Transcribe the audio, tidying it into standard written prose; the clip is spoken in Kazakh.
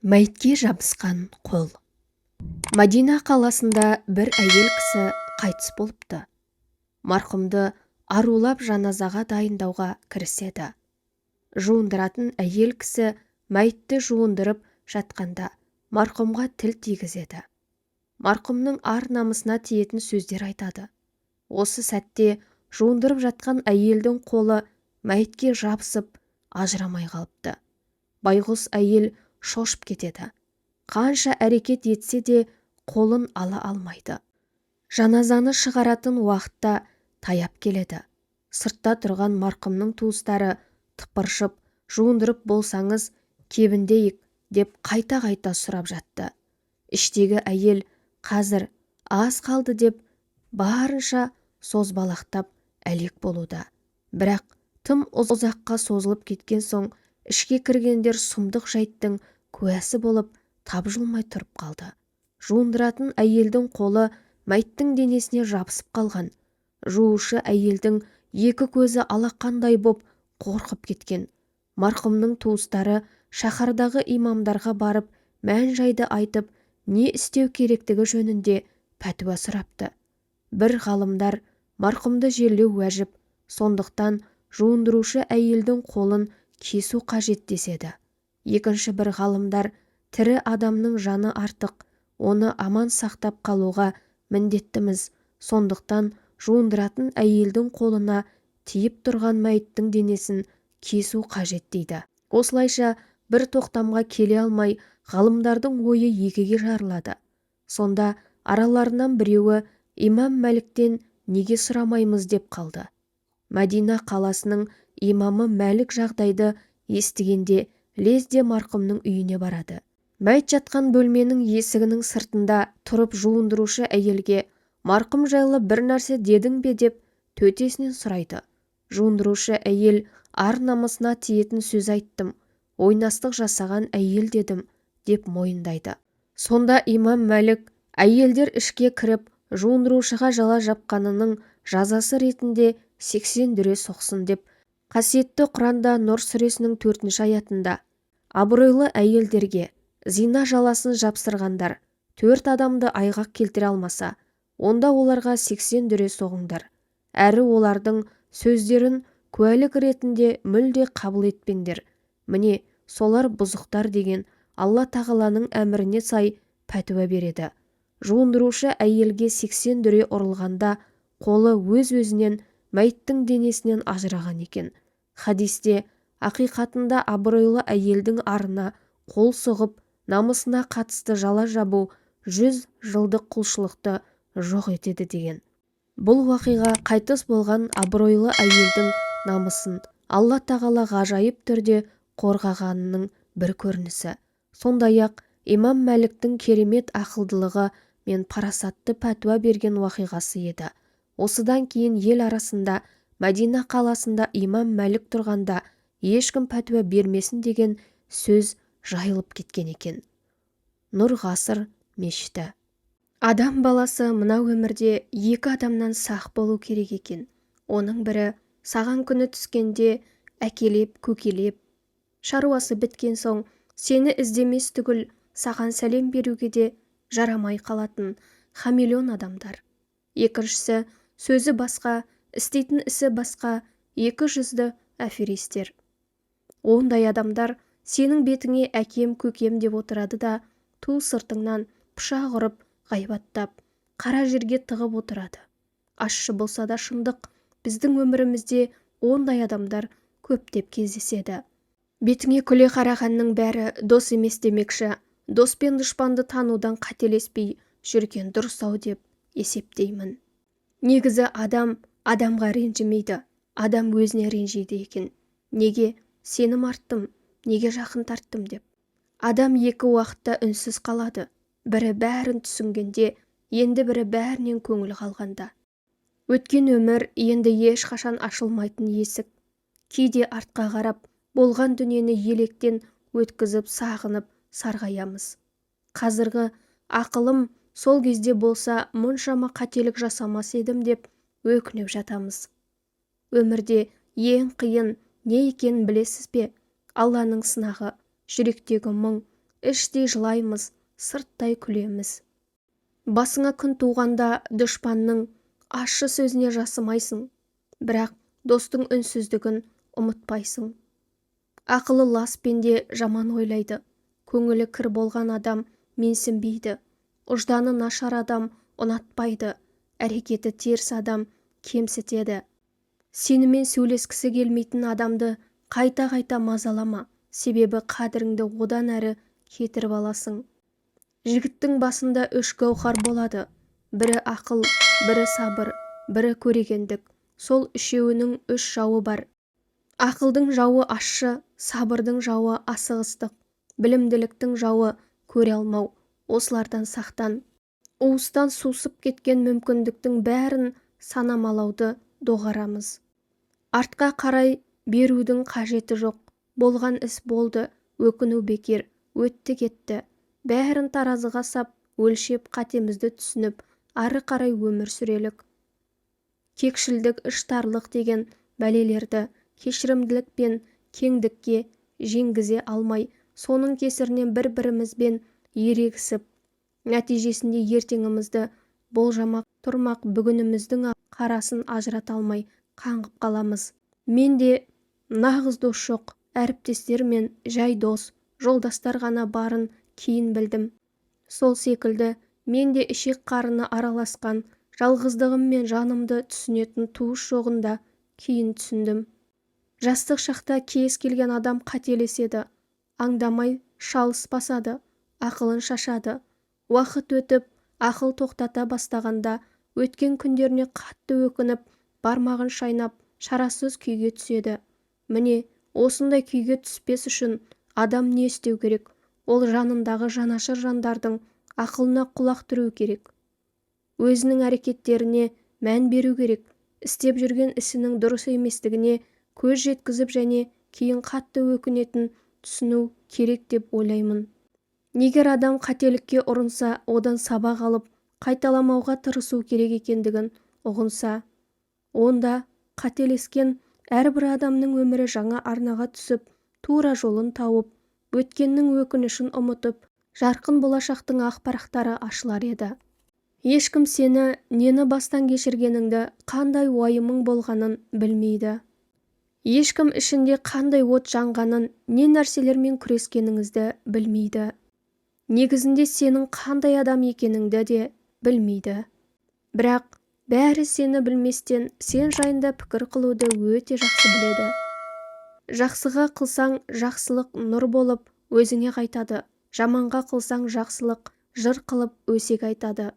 Мәйітке жабысқан қол. Мәдина қаласында бір әйел кісі қайтыс болыпты. Марқұмды арулап жаназаға дайындауға кіріседі. Жуындыратын әйел кісі мәйітті жуындырып жатқанда марқұмға тіл тигізеді. Марқұмның ар намысына тиетін сөздер айтады. Осы сәтте жуындырып жатқан әйелдің қолы мәйітке жабысып ажырамай қалыпты. Байғұс әйел шошып кетеді. Қанша әрекет етсе де қолын ала алмайды. Жаназаны шығаратын уақытта таяп келеді. Сыртта тұрған марқұмның туыстары тыпыршып, жуындырып болсаңыз кебіндейік деп қайта-қайта сұрап жатты. Іштегі әйел қазір аз қалды деп барынша созбалақтап әлек болуда. Бірақ тым ұзаққа созылып кеткен соң ішке кіргендер сұмдық жайттың куәсі болып тапжылмай тұрып қалды. Жуындыратын әйелдің қолы мәйіттің денесіне жабысып қалған. Жуушы әйелдің екі көзі алақандай боп қорқып кеткен. Марқұмның туыстары шаһардағы имамдарға барып мән-жайды айтып, не істеу керектігі жөнінде пәтуа сұрапты. Бір ғалымдар марқұмды жерлеу уәжіп, сондықтан жуындырушы әйелдің қолын кесу қажет деседі. Екінші бір ғалымдар тірі адамның жаны артық, оны аман сақтап қалуға міндеттіміз, сондықтан жуындыратын әйелдің қолына тиіп тұрған мәйіттің денесін кесу қажет дейді. Осылайша бір тоқтамға келе алмай ғалымдардың ойы екіге жарылады. Сонда араларынан біреуі имам Мәліктен неге сұрамаймыз деп қалды. Мәдина қаласының имамы Мәлік жағдайды естігенде лезде марқұмның үйіне барады. Мәйіт жатқан бөлменің есігінің сыртында тұрып жуындырушы әйелге марқұм жайлы бір нәрсе дедің бе деп төтесінен сұрайды. Жуындырушы әйел ар намысына тиетін сөз айттым, ойнастық жасаған әйел дедім деп мойындайды. Сонда имам Мәлік әйелдер ішке кіріп жуындырушыға жала жапқанының жазасы ретінде 80 дүре соқсын деп қасиетті Құранда Нұр сүресінің 4-ші аятында абыройлы әйелдерге зина жаласын жапсырғандар 4 адамды айғақ келтіре алмаса, онда оларға 80 дүре соғыңдар. Әрі олардың сөздерін куәлік ретінде мүлде қабыл етпеңдер. Міне, солар бұзықтар деген Алла тағаланың әміріне сай пәтуа береді. Жуындырушы әйелге 80 дүре ұрылғанда қолы өз-өзінен мәйіттің денесінен ажыраған екен. Хадисте ақиқатында абыройлы әйелдің арына қол соғып, намысына қатысты жала жабу 100 жылдық құлшылықты жоқ етеді деген. Бұл уақиға қайтыс болған абыройлы әйелдің намысын Алла тағала ғажайып түрде қорғағанының бір көрінісі. Сондай-ақ имам Мәліктің керемет ақылдылығы мен парасатты пәтуа берген уақиғасы еді. Осыдан кейін ел арасында Мәдина қаласында имам Мәлік тұрғанда ешкім пәтуа бермесін деген сөз жайылып кеткен екен. Нұр ғасыр мешіті. Адам баласы мына өмірде екі адамнан сақ болу керек екен. Оның бірі саған күні түскенде әкелеп, көкелеп, шаруасы біткен соң сені іздемес түгіл саған сәлем беруге де жарамай қалатын хамелеон адамдар. Екіншісі сөзі басқа, істейтін ісі басқа, екі жүзді аферистер. Ондай адамдар сенің бетіңе әкем, көкем деп отырады да ту сыртыңнан пышақ ұрып, ғайбаттап, қара жерге тығып отырады. Ащы болса да шындық, біздің өмірімізде ондай адамдар көптеп кездеседі. Бетіңе күле қарағанның бәрі дос емес демекші, дос пен дұшпанды танудан қателеспей жүрген дұрыс-ау деп есептеймін. Негізі адам адамға ренжімейді, адам өзіне ренжиді екен. Неге сенім арттым, неге жақын тарттым деп. Адам екі уақытта үнсіз қалады. Бірі бәрін түсінгенде, енді бірі бәрінен көңіл қалғанда. Өткен өмір енді ешқашан ашылмайтын есік. Кейде артқа қарап, болған дүниені електен өткізіп сағынып сарғаямыз. Қазіргі ақылым сол кезде болса мұншама қателік жасамас едім деп өкініп жатамыз. Өмірде ең қиын не екенін білесіз бе? Алланың сынағы, жүректегі мұң, іштей жылаймыз, сырттай күлеміз. Басыңа күн туғанда дұшпанның ащы сөзіне жасымайсың, бірақ достың үнсіздігін ұмытпайсың. Ақылы лас пенде жаман ойлайды, көңілі кір болған адам менсінбейді, ұжданы нашар адам ұнатпайды, әрекеті теріс адам кемсітеді. Сенімен сөйлескісі келмейтін адамды қайта-қайта мазалама, себебі қадіріңді одан әрі кетіріп аласың. Жігіттің басында 3 гауһар болады, бірі ақыл, бірі сабыр, бірі көрегендік. Сол үшеуінің 3 жауы бар. Ақылдың жауы ащы, сабырдың жауы асығыстық, білімділіктің жауы көре алмау. Осылардан сақтан. Уыстан сусып кеткен мүмкіндіктің бәрін санамалауды доғарамыз. Артқа қарай берудің қажеті жоқ. Болған іс болды, өкіну бекер, өтті кетті. Бәрін таразыға сап, өлшеп қатемізді түсініп, ары қарай өмір сүрелік. Кекшілдік, іштарлық деген бәлелерді кешірімділік пен кеңдікке жеңгізе алмай, соның кесірінен бір-бірімізбен ерегісіп, нәтижесінде ертеңімізді болжамақ тұрмақ бүгініміздің қарасын ажырата алмай қаңғып қаламыз. Менде нағыз дос жоқ, әріптестер мен жай дос, жолдастар ғана барын кейін білдім. Сол секілді менде ішек қарыны араласқан, жалғыздығым мен жанымды түсінетін туыс жоғында кейін түсіндім. Жастық шақта кез келген адам қателеседі, аңдамай шалыс басады, ақылын шашады. Уақыт өтіп, ақыл тоқтата бастағанда, өткен күндеріне қатты өкініп, бармағын шайнап, шарасыз күйге түседі. Міне, осындай күйге түспес үшін адам не істеу керек? Ол жанындағы жанашыр жандардың ақылына құлақ түру керек. Өзінің әрекеттеріне мән беру керек. Істеп жүрген ісінің дұрыс еместігіне көз жеткізіп және кейін қатты өкінетін түсіну керек деп ойлаймын. Егер адам қателікке ұрынса, одан сабақ алып, қайталамауға тырысу керек екендігін ұғынса, онда қателескен әрбір адамның өмірі жаңа арнаға түсіп, тура жолын тауып, өткеннің өкінішін ұмытып, жарқын болашақтың ақ парақтары ашылар еді. Ешкім сені нені бастан кешіргеніңді, қандай уайымың болғанын білмейді. Ешкім ішінде қандай от жанғанын, не нәрселермен күрескеніңізді білмейді. Негізінде сенің қандай адам екеніңді де білмейді. Бірақ бәрі сені білместен сен жайында пікір қылуды өте жақсы біледі. Жақсыға қылсаң жақсылық нұр болып өзіңе қайтады. Жаманға қылсаң жақсылық жыр қылып өсек айтады.